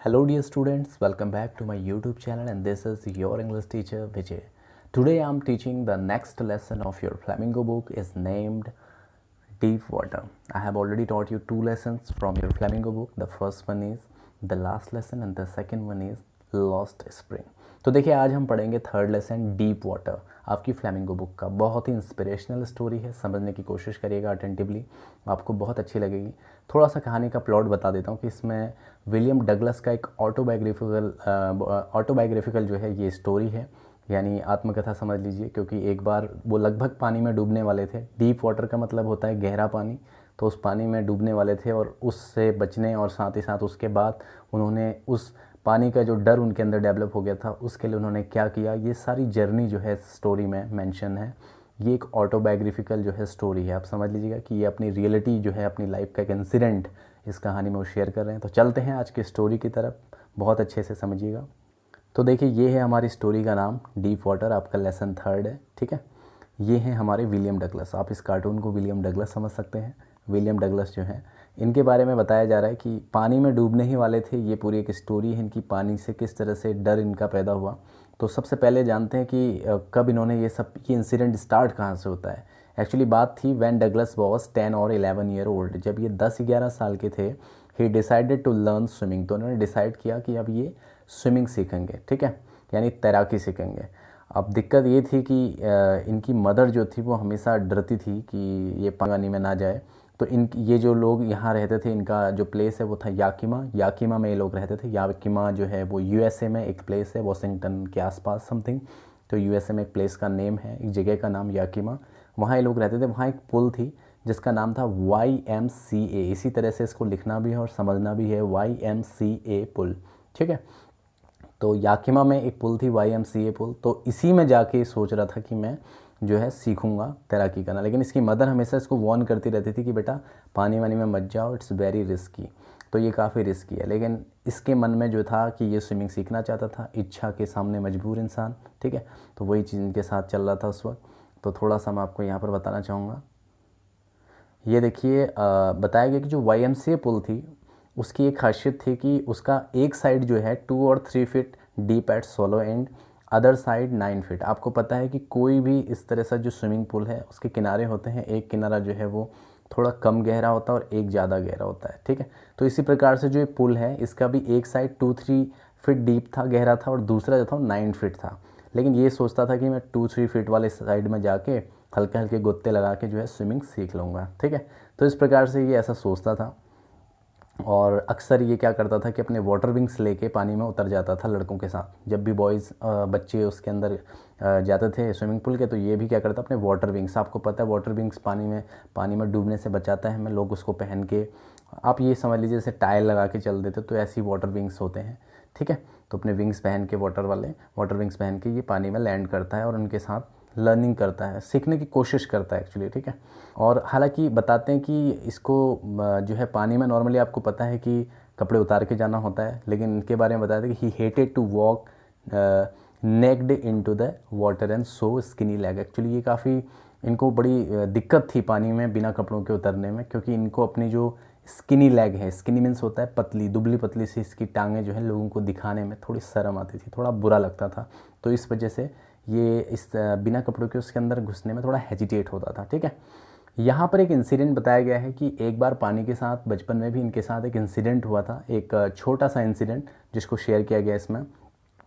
Hello dear students, welcome back to my YouTube channel and this is your English teacher Vijay. Today I am teaching the next lesson of your Flamingo book is named Deep Water. I have already taught you two lessons from your Flamingo book. The first one is the last lesson and the second one is Lost Spring. तो देखिए आज हम पढ़ेंगे third lesson deep water आपकी flamingo book का। बहुत ही inspirational story है, समझने की कोशिश करिएगा अटेंटिवली, आपको बहुत अच्छी लगेगी। थोड़ा सा कहानी का प्लॉट बता देता हूँ कि इसमें विलियम डगलस का एक ऑटोबायोग्राफिकल जो है ये स्टोरी है, यानी आत्मकथा समझ लीजिए। क्योंकि एक बार वो लगभग पानी में डूबने वाले थे। डीप वाटर का मतलब होता है गहरा पानी, तो उस पानी में डूबने वाले थे और उससे बचने और साथ ही साथ उसके बाद उन्होंने उस पानी का जो डर उनके अंदर डेवलप हो गया था उसके लिए उन्होंने क्या किया, ये सारी जर्नी जो है स्टोरी में मेंशन है। ये एक ऑटोबायोग्राफिकल जो है स्टोरी है, आप समझ लीजिएगा कि ये अपनी रियलिटी जो है, अपनी लाइफ का एक इंसिडेंट इस कहानी में वो शेयर कर रहे हैं। तो चलते हैं आज की स्टोरी की तरफ, बहुत अच्छे से समझिएगा। तो देखिए ये है हमारी स्टोरी का नाम डीप वाटर, आपका लेसन थर्ड है, ठीक है। ये हैं हमारे विलियम डगलस, आप इस कार्टून को विलियम डगलस समझ सकते हैं। विलियम डगलस जो हैं इनके बारे में बताया जा रहा है कि पानी में डूबने ही वाले थे। ये पूरी एक स्टोरी है इनकी, पानी से किस तरह से डर इनका पैदा हुआ। तो सबसे पहले जानते हैं कि कब इन्होंने ये इंसिडेंट स्टार्ट कहाँ से होता है। एक्चुअली बात थी व्हेन डगलस वॉज 10 और 11 ईयर ओल्ड, जब ये 10-11 साल के थे। ही डिसाइडेड टू लर्न स्विमिंग, तो उन्होंने डिसाइड किया कि अब ये स्विमिंग सीखेंगे, ठीक है, यानी तैराकी सीखेंगे। अब दिक्कत ये थी कि इनकी मदर जो थी वो हमेशा डरती थी कि ये पानी में ना जाए। तो ये जो लोग यहाँ रहते थे, इनका जो प्लेस है वो था याकिमा में ये लोग रहते थे। याकिमा जो है वो यूएसए में एक प्लेस है, वॉशिंगटन के आसपास समथिंग। तो यूएसए में एक प्लेस का नेम है, एक जगह का नाम याकिमा, वहाँ ये लोग रहते थे। वहाँ एक पुल थी जिसका नाम था YMCA, इसी तरह से इसको लिखना भी है और समझना भी है, YMCA पुल, ठीक है। तो याकिमा में एक पुल थी YMCA पुल, तो इसी में जाके सोच रहा था कि मैं जो है सीखूंगा तैराकी करना। लेकिन इसकी मदर हमेशा इसको वार्न करती रहती थी कि बेटा पानी वानी में मत जाओ, इट्स वेरी रिस्की। तो ये काफ़ी रिस्की है, लेकिन इसके मन में जो था कि ये स्विमिंग सीखना चाहता था, इच्छा के सामने मजबूर इंसान, ठीक है। तो वही चीज़ इनके साथ चल रहा था उस वक्त। तो थोड़ा सा मैं आपको यहाँ पर बताना चाहूँगा। ये देखिए बताया गया कि जो YMCA पुल थी उसकी एक खासियत थी कि उसका एक साइड जो है 2 और 3 feet deep eight solo and, other side 9 feet. आपको पता है कि कोई भी इस तरह से जो स्विमिंग पूल है उसके किनारे होते हैं, एक किनारा जो है वो थोड़ा कम गहरा होता है और एक ज़्यादा गहरा होता है, ठीक है। तो इसी प्रकार से जो ये पुल है इसका भी एक साइड 2-3 फीट डीप था, गहरा था, और दूसरा जो था 9 फीट था। लेकिन ये सोचता था कि मैं 2-3 फीट वाले साइड में जाके हल्के हल्के गुत्ते लगा के जो है स्विमिंग सीख लूँगा, ठीक है। तो इस प्रकार से ये ऐसा सोचता था और अक्सर ये क्या करता था कि अपने वाटर विंग्स लेके पानी में उतर जाता था लड़कों के साथ। जब भी बॉयज़ बच्चे उसके अंदर जाते थे स्विमिंग पूल के, तो ये भी क्या करता अपने वाटर विंग्स, आपको पता है वाटर विंग्स पानी में डूबने से बचाता है हमें, लोग उसको पहन के, आप ये समझ लीजिए जैसे टायर लगा के चल देते, तो ऐसी वाटर विंग्स होते हैं, ठीक है। तो अपने विंग्स पहन के वाटर विंग्स पहन के ये पानी में लैंड करता है और उनके साथ लर्निंग करता है, सीखने की कोशिश करता है एक्चुअली, ठीक है। और हालांकि बताते हैं कि इसको जो है पानी में नॉर्मली आपको पता है कि कपड़े उतार के जाना होता है, लेकिन इनके बारे में बताते हैं कि he hated to walk naked into the water and so skinny leg. Actually ये काफ़ी इनको बड़ी दिक्कत थी पानी में बिना कपड़ों के उतरने में, क्योंकि इनको अपनी जो स्किनी लेग है, स्किनी मीन्स होता है पतली, दुबली पतली सी इसकी टांगें जो है लोगों को दिखाने में थोड़ी शर्म आती थी, थोड़ा बुरा लगता था। तो इस वजह से ये इस बिना कपड़ों के उसके अंदर घुसने में थोड़ा हेजिटेट होता था, ठीक है। यहाँ पर एक इंसिडेंट बताया गया है कि एक बार पानी के साथ बचपन में भी इनके साथ एक इंसिडेंट हुआ था, एक छोटा सा इंसिडेंट जिसको शेयर किया गया इसमें।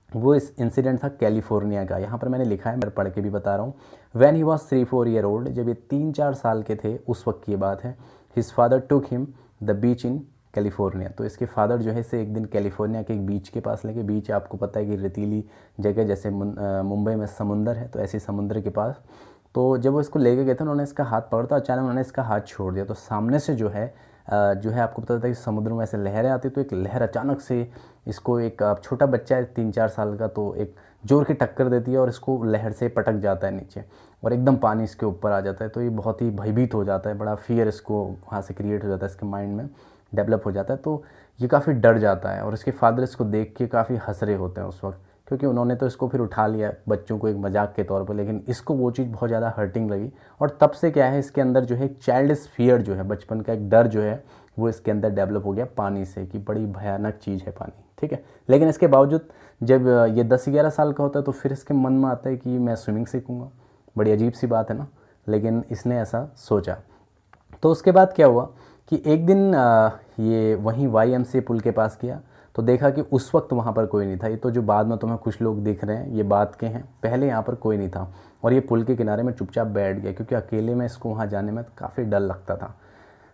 वो इस इंसिडेंट था कैलिफोर्निया का। यहाँ पर मैंने लिखा है, मैं पढ़ के भी बता रहा हूँ। When he was 3-4 year old, जब ये 3-4 साल के थे उस वक्त की बात है। His father took him the beach in California, तो इसके फादर जो है इसे एक दिन कैलिफोर्निया के एक बीच के पास लेके, बीच आपको पता है कि रेतीली जगह, जैसे मुंबई में समुंदर है तो ऐसे समुद्र के पास। तो जब वो इसको लेके गए थे उन्होंने इसका हाथ पकड़ा, तो अचानक उन्होंने इसका हाथ छोड़ दिया। तो सामने से जो है आपको पता था कि समुद्र में ऐसे लहरें आती, तो एक लहर अचानक से इसको, एक छोटा बच्चा है 3-4 साल का, तो एक जोर की टक्कर देती है और इसको लहर से पटक जाता है नीचे और एकदम पानी इसके ऊपर आ जाता है। तो ये बहुत ही भयभीत हो जाता है, बड़ा फियर इसको वहाँ से क्रिएट हो जाता है, इसके माइंड में डेवलप हो जाता है। तो ये काफ़ी डर जाता है और इसके फादर इसको देख के काफ़ी हंस रहे होते हैं उस वक्त, क्योंकि उन्होंने तो इसको फिर उठा लिया बच्चों को एक मजाक के तौर पर, लेकिन इसको वो चीज़ बहुत ज़्यादा हर्टिंग लगी। और तब से क्या है, इसके अंदर जो है एक चाइल्डिश फियर जो है, बचपन का एक डर जो है वो इसके अंदर डेवलप हो गया पानी से, कि बड़ी भयानक चीज़ है पानी, ठीक है। लेकिन इसके बावजूद जब ये 10-11 साल का होता है तो फिर इसके मन में आता है कि मैं स्विमिंग सीखूँगा। बड़ी अजीब सी बात है ना, लेकिन इसने ऐसा सोचा। तो उसके बाद क्या हुआ कि एक दिन ये वहीं YMCA पुल के पास गया तो देखा कि उस वक्त वहाँ पर कोई नहीं था। ये तो जो बाद में तुम्हें कुछ लोग दिख रहे हैं ये बात के हैं, पहले यहाँ पर कोई नहीं था। और ये पुल के किनारे में चुपचाप बैठ गया क्योंकि अकेले में इसको वहाँ जाने में काफ़ी डर लगता था।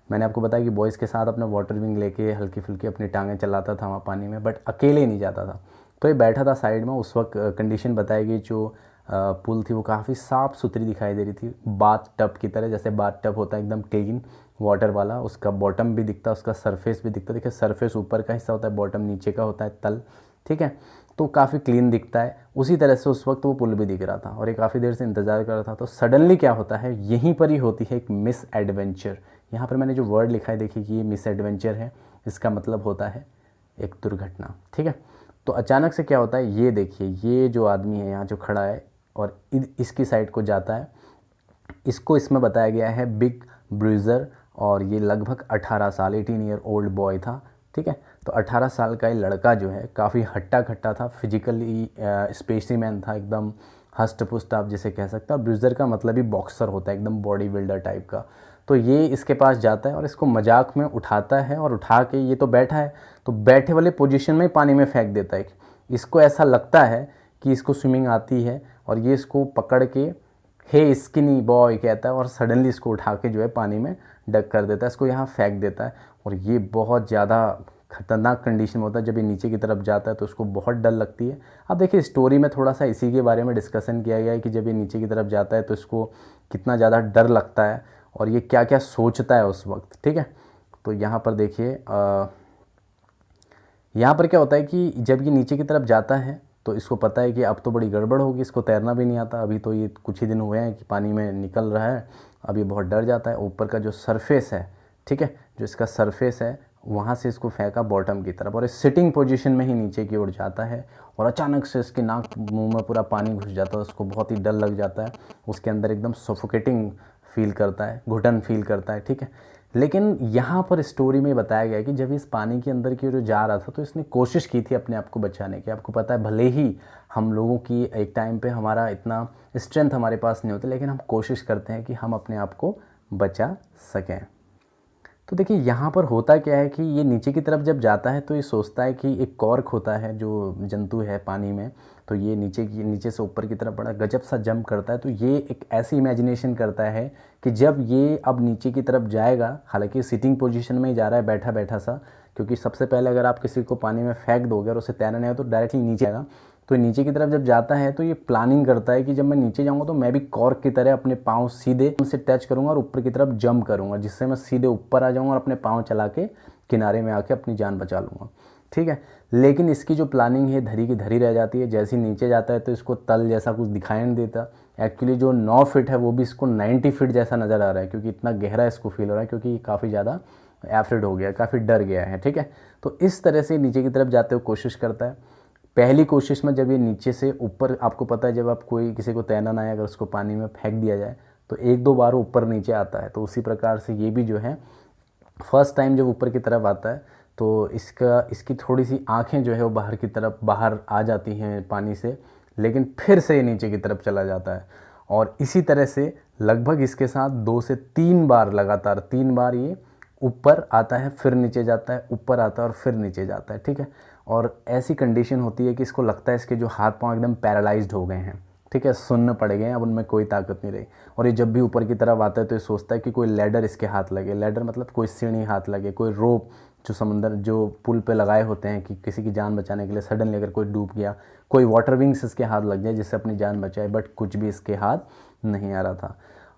मैंने आपको बताया कि बॉयज़ के साथ अपना वाटर विंग लेके हल्की फुल्की अपनी टांगें चलाता था वहाँ पानी में, बट अकेले नहीं जाता था। तो ये बैठा था साइड में। उस वक्त कंडीशन बताई गई जो पुल थी वो काफ़ी साफ़ सुथरी दिखाई दे रही थी, बाथ टब की तरह। जैसे बाथ टब होता है एकदम क्लीन वाटर वाला, उसका बॉटम भी दिखता, उसका सरफेस भी दिखता। देखिए सरफेस ऊपर का हिस्सा होता है, बॉटम नीचे का होता है, तल, ठीक है। तो काफ़ी क्लीन दिखता है। उसी तरह से उस वक्त वो पुल भी दिख रहा था और ये काफ़ी देर से इंतज़ार कर रहा था। तो सडनली क्या होता है, यहीं पर ही होती है एक मिस एडवेंचर। यहाँ पर मैंने जो वर्ड लिखा है देखिए कि ये मिस एडवेंचर है, इसका मतलब होता है एक दुर्घटना, ठीक है। तो अचानक से क्या होता है, ये देखिए ये जो आदमी है यहाँ जो खड़ा है और इसकी साइड को जाता है, इसको इसमें बताया गया है बिग ब्रूजर, और ये लगभग 18 साल 18 ईयर ओल्ड बॉय था, ठीक है। तो 18 साल का ये लड़का जो है काफ़ी हट्टा खट्टा था, फिजिकली स्पेसिमैन था, एकदम हष्ट पुष्ट आप जिसे कह सकते हो। ब्रूजर का मतलब ही बॉक्सर होता है, एकदम बॉडी बिल्डर टाइप का। तो ये इसके पास जाता है और इसको मजाक में उठाता है और उठा के, ये तो बैठा है तो बैठे वाले पोजीशन में पानी में फेंक देता है। इसको ऐसा लगता है कि इसको स्विमिंग आती है और ये इसको पकड़ के हे स्किनी बॉय कहता है और सडनली इसको उठा के जो है पानी में डक कर देता है, इसको यहाँ फेंक देता है। और ये बहुत ज़्यादा खतरनाक कंडीशन में होता है। जब ये नीचे की तरफ जाता है तो उसको बहुत डर लगती है। अब देखिए स्टोरी में थोड़ा सा इसी के बारे में डिस्कशन किया गया है कि जब ये नीचे की तरफ जाता है तो इसको कितना ज़्यादा डर लगता है और ये क्या क्या सोचता है उस वक्त, ठीक है। तो यहाँ पर देखिए यहाँ पर क्या होता है कि जब ये नीचे की तरफ जाता है तो इसको पता है कि अब तो बड़ी गड़बड़ होगी, इसको तैरना भी नहीं आता, अभी तो ये कुछ ही दिन हुए हैं कि पानी में निकल रहा है। अब ये बहुत डर जाता है। ऊपर का जो सरफेस है, ठीक है, जो इसका सरफेस है वहाँ से इसको फेंका बॉटम की तरफ और इस सिटिंग पोजीशन में ही नीचे की ओर जाता है और अचानक से इसके नाक मुंह में पूरा पानी घुस जाता है। उसको बहुत ही डर लग जाता है, उसके अंदर एकदम सफोकेटिंग फील करता है, घुटन फील करता है, ठीक है। लेकिन यहाँ पर स्टोरी में बताया गया है कि जब इस पानी के अंदर की ओर जा रहा था तो इसने कोशिश की थी अपने आप को बचाने की। आपको पता है भले ही हम लोगों की एक टाइम पे हमारा इतना स्ट्रेंथ हमारे पास नहीं होती, लेकिन हम कोशिश करते हैं कि हम अपने आप को बचा सकें। तो देखिए यहाँ पर होता क्या है कि ये नीचे की तरफ जब जाता है तो ये सोचता है कि एक कॉर्क होता है जो जंतु है पानी में, तो ये नीचे से ऊपर की तरफ बड़ा गजब सा जंप करता है। तो ये एक ऐसी इमेजिनेशन करता है कि जब ये अब नीचे की तरफ जाएगा, हालांकि सिटिंग पोजीशन में ही जा रहा है बैठा बैठा सा, क्योंकि सबसे पहले अगर आप किसी को पानी में फेंक दोगे और उसे तैरना नहीं हो तो डायरेक्टली नीचे आएगा। तो नीचे की तरफ जब जाता है तो ये प्लानिंग करता है कि जब मैं नीचे जाऊंगा तो मैं भी कॉर्क की तरह अपने पाँव सीधे उनसे टच करूंगा और ऊपर की तरफ जंप करूंगा, जिससे मैं सीधे ऊपर आ जाऊंगा और अपने पाँव चला के किनारे में आके अपनी जान बचा लूँगा, ठीक है। लेकिन इसकी जो प्लानिंग है धरी की धरी रह जाती है। जैसे ही नीचे जाता है तो इसको तल जैसा कुछ दिखाई नहीं देता। एक्चुअली जो 9 फीट है वो भी इसको 90 फीट जैसा नज़र आ रहा है, क्योंकि इतना गहरा इसको फील हो रहा है, क्योंकि काफ़ी ज़्यादा एफ्रेड हो गया, काफ़ी डर गया है, ठीक है। तो इस तरह से नीचे की तरफ जाते हुए कोशिश करता है। पहली कोशिश में जब ये नीचे से ऊपर, आपको पता है जब आप कोई किसी को तैरना ना आए अगर उसको पानी में फेंक दिया जाए तो 1-2 बार ऊपर नीचे आता है। तो उसी प्रकार से ये भी जो है फर्स्ट टाइम जब ऊपर की तरफ आता है तो इसकी थोड़ी सी आँखें जो है वो बाहर की तरफ बाहर आ जाती हैं पानी से, लेकिन फिर से ये नीचे की तरफ चला जाता है। और इसी तरह से लगभग इसके साथ 2 से 3 बार लगातार 3 बार ये ऊपर आता है, फिर नीचे जाता है, ऊपर आता है और फिर नीचे जाता है, ठीक है। और ऐसी कंडीशन होती है कि इसको लगता है इसके जो हाथ पांव एकदम पैरालाइज्ड हो गए हैं, ठीक है, सुन्न पड़ गए हैं, अब उनमें कोई ताकत नहीं रही। और ये जब भी ऊपर की तरफ आता है तो ये सोचता है कि कोई लैडर इसके हाथ लगे, लैडर मतलब कोई सीढ़ी हाथ लगे, कोई रोप जो समंदर जो पुल पे लगाए होते हैं कि किसी की जान बचाने के लिए सडनली अगर कोई डूब गया, कोई वाटर विंग्स इसके हाथ लग जाए जिससे अपनी जान बचाए, बट कुछ भी इसके हाथ नहीं आ रहा था।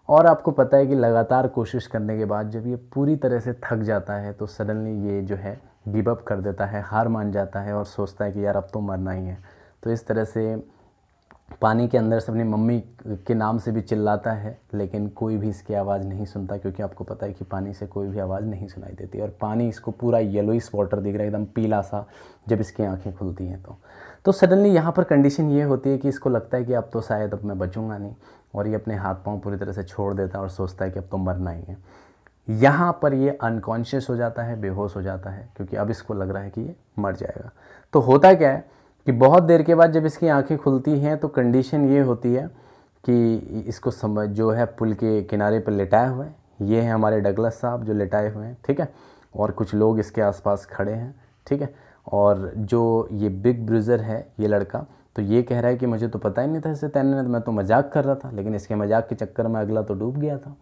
और आपको पता है कि लगातार कोशिश करने के बाद जब ये पूरी तरह से थक जाता है तो सडनली ये जो है गिव अप कर देता है, हार मान जाता है और सोचता है कि यार अब तो मरना ही है। तो इस तरह से पानी के अंदर से अपनी मम्मी के नाम से भी चिल्लाता है, लेकिन कोई भी इसकी आवाज़ नहीं सुनता, क्योंकि आपको पता है कि पानी से कोई भी आवाज़ नहीं सुनाई देती। और पानी इसको पूरा येलोइश वाटर दिख रहा है, एकदम पीला सा, जब इसकी आंखें खुलती हैं तो सडनली यहाँ पर कंडीशन ये होती है कि इसको लगता है कि अब तो शायद अब मैं बचूंगा नहीं, और ये अपने हाथ पाँव पूरी तरह से छोड़ देता है और सोचता है कि अब तो मरना ही है। यहाँ पर ये अनकॉन्शियस हो जाता है, बेहोश हो जाता है, क्योंकि अब इसको लग रहा है कि ये मर जाएगा। तो होता क्या है कि बहुत देर के बाद जब इसकी आंखें खुलती हैं तो कंडीशन ये होती है कि इसको समझ जो है पुल के किनारे पर लेटाए हुए हैं, ये हैं हमारे डगलस साहब जो लेटाए हुए हैं, ठीक है, और कुछ लोग इसके आसपास खड़े हैं, ठीक है। और जो ये बिग ब्रूजर है ये लड़का, तो ये कह रहा है कि मुझे तो पता ही नहीं था इसे तैरने, मैं तो मजाक कर रहा था, लेकिन इसके मजाक के चक्कर में अगला तो डूब गया था।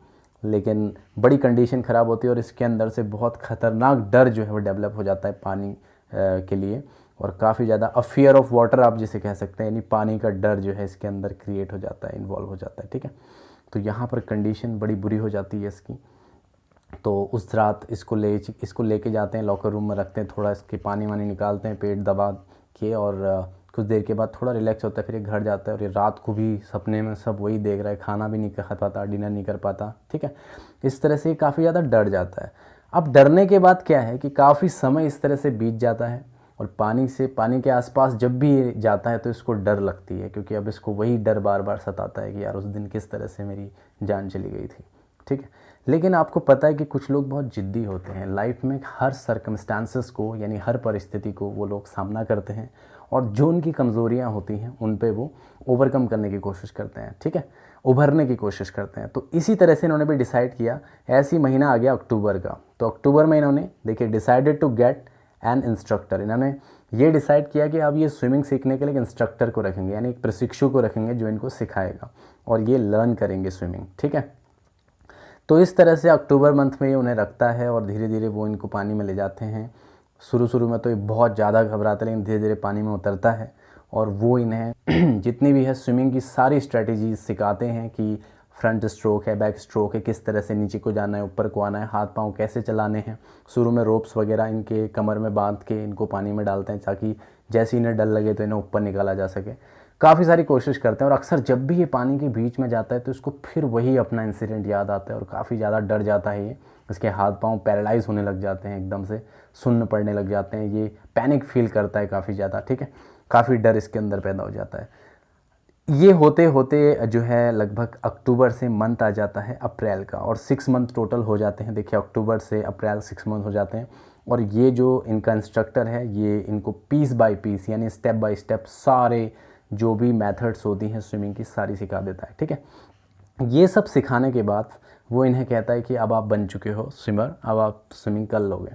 लेकिन बड़ी कंडीशन ख़राब होती है और इसके अंदर से बहुत ख़तरनाक डर जो है वो डेवलप हो जाता है पानी के लिए, और काफ़ी ज़्यादा अ फियर ऑफ वाटर आप जिसे कह सकते हैं, यानी पानी का डर जो है इसके अंदर क्रिएट हो जाता है, इन्वॉल्व हो जाता है, ठीक है। तो यहाँ पर कंडीशन बड़ी बुरी हो जाती है इसकी। तो उस रात इसको लेके जाते हैं, लॉकर रूम में रखते हैं, थोड़ा इसके पानी वानी निकालते हैं पेट दबा के, और कुछ देर के बाद थोड़ा रिलैक्स होता है, फिर ये घर जाता है। और ये रात को भी सपने में सब वही देख रहा है, खाना भी नहीं खा पाता, डिनर नहीं कर पाता, ठीक है। इस तरह से काफ़ी ज़्यादा डर जाता है। अब डरने के बाद क्या है कि काफ़ी समय इस तरह से बीत जाता है, और पानी के आसपास जब भी ये जाता है तो इसको डर लगती है, क्योंकि अब इसको वही डर बार बार सताता है कि यार उस दिन किस तरह से मेरी जान चली गई थी, ठीक है। लेकिन आपको पता है कि कुछ लोग बहुत ज़िद्दी होते हैं लाइफ में, हर सर्कमस्टांसेस को यानी हर परिस्थिति को वो लोग सामना करते हैं, और जो उनकी कमज़ोरियाँ होती हैं उन पे वो ओवरकम करने की कोशिश करते हैं, ठीक है, उभरने की कोशिश करते हैं। तो इसी तरह से इन्होंने भी डिसाइड किया, ऐसी महीना आ गया अक्टूबर का, तो अक्टूबर में इन्होंने देखिए decided to get an instructor. इन्होंने ये डिसाइड किया कि अब ये स्विमिंग सीखने के लिए एक इंस्ट्रक्टर को रखेंगे, यानी एक प्रशिक्षु को रखेंगे जो इनको सिखाएगा, और ये लर्न करेंगे स्विमिंग, ठीक है। तो इस तरह से अक्टूबर मंथ में ये उन्हें रखता है, और धीरे धीरे वो इनको पानी में ले जाते हैं। शुरू में तो ये बहुत ज़्यादा घबराते हैं, लेकिन धीरे धीरे पानी में उतरता है, और वो इन्हें जितनी भी है स्विमिंग की सारी स्ट्रेटजीज सिखाते हैं कि फ्रंट स्ट्रोक है, बैक स्ट्रोक है, किस तरह से नीचे को जाना है, ऊपर को आना है, हाथ पांव कैसे चलाने हैं। शुरू में रोप्स वगैरह इनके कमर में बांध के इनको पानी में डालते हैं, ताकि जैसे इन्हें डर लगे तो इन्हें ऊपर निकाला जा सके। काफ़ी सारी कोशिश करते हैं, और अक्सर जब भी ये पानी के बीच में जाता है तो इसको फिर वही अपना इंसिडेंट याद आता है, और काफ़ी ज़्यादा डर जाता है ये। इसके हाथ पांव पैरालाइज होने लग जाते हैं, एकदम से सुन्न पड़ने लग जाते हैं, ये पैनिक फील करता है काफ़ी ज़्यादा, ठीक है। काफ़ी डर इसके अंदर पैदा हो जाता है। ये होते होते जो है लगभग अक्टूबर से मंथ आ जाता है अप्रैल का, और 6 मंथ टोटल हो जाते हैं। देखिए अक्टूबर से अप्रैल 6 मंथ हो जाते हैं, और ये जो इनका इंस्ट्रक्टर है ये इनको पीस बाय पीस यानी स्टेप बाय स्टेप सारे जो भी मेथड्स होती हैं स्विमिंग की सारी सिखा देता है, ठीक है। ये सब सिखाने के बाद वो इन्हें कहता है कि अब आप बन चुके हो स्विमर, अब आप स्विमिंग कर लोगे।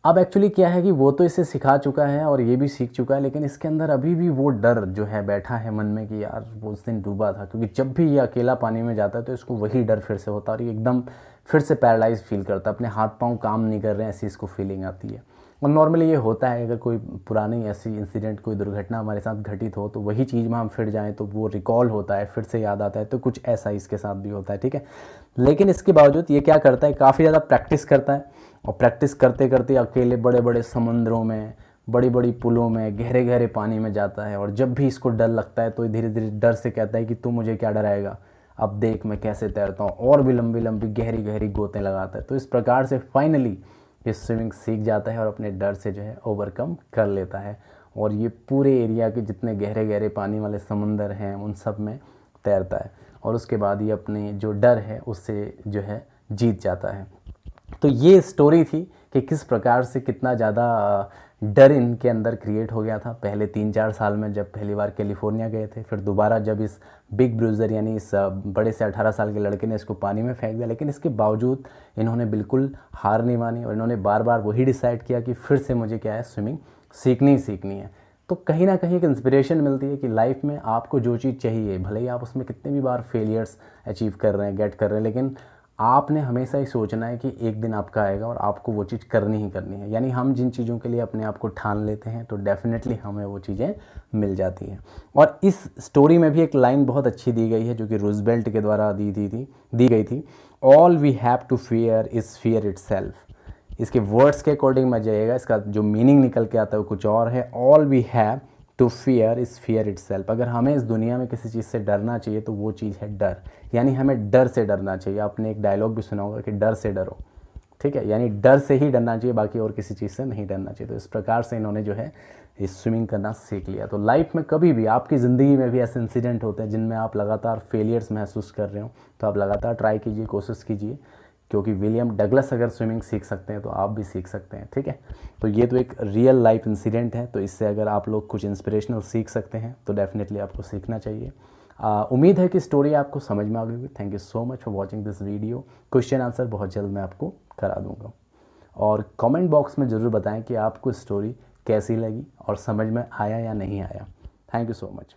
अब एक्चुअली क्या है कि वो तो इसे सिखा चुका है और ये भी सीख चुका है, लेकिन इसके अंदर अभी भी वो डर जो है बैठा है मन में कि यार वो उस दिन डूबा था, क्योंकि जब भी ये अकेला पानी में जाता है तो इसको वही डर फिर से होता है, और ये एकदम फिर से पैरालाइज फील करता है, अपने हाथ पांव काम नहीं कर रहे हैं, ऐसी इसको फीलिंग आती है। और नॉर्मली ये होता है, अगर कोई पुरानी ऐसी इंसिडेंट, कोई दुर्घटना हमारे साथ घटित हो तो वही चीज़ में हम फिर जाएं तो वो रिकॉल होता है, फिर से याद आता है, तो कुछ ऐसा इसके साथ भी होता है, ठीक है। लेकिन इसके बावजूद ये क्या करता है, काफ़ी ज़्यादा प्रैक्टिस करता है, और प्रैक्टिस करते करते अकेले बड़े बड़े समुद्रों में, बड़ी बड़ी पुलों में, गहरे गहरे पानी में जाता है। और जब भी इसको डर लगता है तो धीरे धीरे डर से कहता है कि तू मुझे क्या डराएगा, अब देख मैं कैसे तैरता हूँ, और भी लंबी लंबी गहरी गहरी गोतें लगाता है। तो इस प्रकार से फाइनली ये स्विमिंग सीख जाता है और अपने डर से जो है ओवरकम कर लेता है, और ये पूरे एरिया के जितने गहरे गहरे पानी वाले समंदर हैं उन सब में तैरता है, और उसके बाद ये अपने जो डर है उससे जो है जीत जाता है। तो ये स्टोरी थी कि किस प्रकार से कितना ज़्यादा डर इनके अंदर क्रिएट हो गया था पहले 3-4 साल में, जब पहली बार कैलिफोर्निया गए थे, फिर दोबारा जब इस बिग ब्रूजर यानी इस बड़े से 18 साल के लड़के ने इसको पानी में फेंक दिया। लेकिन इसके बावजूद इन्होंने बिल्कुल हार नहीं मानी, और इन्होंने बार बार वही डिसाइड किया कि फिर से मुझे क्या है, स्विमिंग सीखनी ही सीखनी है। तो कहीं ना कहीं एक इंस्पिरेशन मिलती है कि लाइफ में आपको जो चीज़ चाहिए, भले ही आप उसमें कितने भी बार फेलियर्स अचीव कर रहे हैं, गेट कर रहे हैं, लेकिन आपने हमेशा ही सोचना है कि एक दिन आपका आएगा और आपको वो चीज़ करनी ही करनी है। यानी हम जिन चीज़ों के लिए अपने आप को ठान लेते हैं तो डेफिनेटली हमें वो चीज़ें मिल जाती हैं। और इस स्टोरी में भी एक लाइन बहुत अच्छी दी गई है जो कि रूजवेल्ट के द्वारा दी गई थी, all we have to fear is fear itself. इसके वर्ड्स के अकॉर्डिंग मत जाइएगा, इसका जो मीनिंग निकल के आता है वो कुछ और है। All we have to fear is fear itself. अगर हमें इस दुनिया में किसी चीज़ से डरना चाहिए तो वो चीज़ है डर, यानी हमें डर से डरना चाहिए। आपने एक डायलॉग भी सुना होगा कि डर से डरो, ठीक है, यानी डर से ही डरना चाहिए, बाकी और किसी चीज़ से नहीं डरना चाहिए। तो इस प्रकार से इन्होंने जो है इस स्विमिंग करना सीख लिया। तो लाइफ में कभी भी आपकी ज़िंदगी में भी ऐसे इंसिडेंट होते हैं जिनमें आप लगातार फेलियर्स महसूस कर रहे हो, तो आप लगातार ट्राई कीजिए, कोशिश कीजिए क्योंकि विलियम डगलस अगर स्विमिंग सीख सकते हैं तो आप भी सीख सकते हैं। ठीक है, तो ये तो एक रियल लाइफ इंसिडेंट है, तो इससे अगर आप लोग कुछ इंस्पिरेशनल सीख सकते हैं तो डेफिनेटली आपको सीखना चाहिए। उम्मीद है कि स्टोरी आपको समझ में आ गई होगी। Thank you so much for watching this video. Question answer बहुत जल्द मैं आपको करा दूंगा, और कमेंट बॉक्स में ज़रूर बताएं कि आपको स्टोरी कैसी लगी और समझ में आया या नहीं आया। Thank you so much.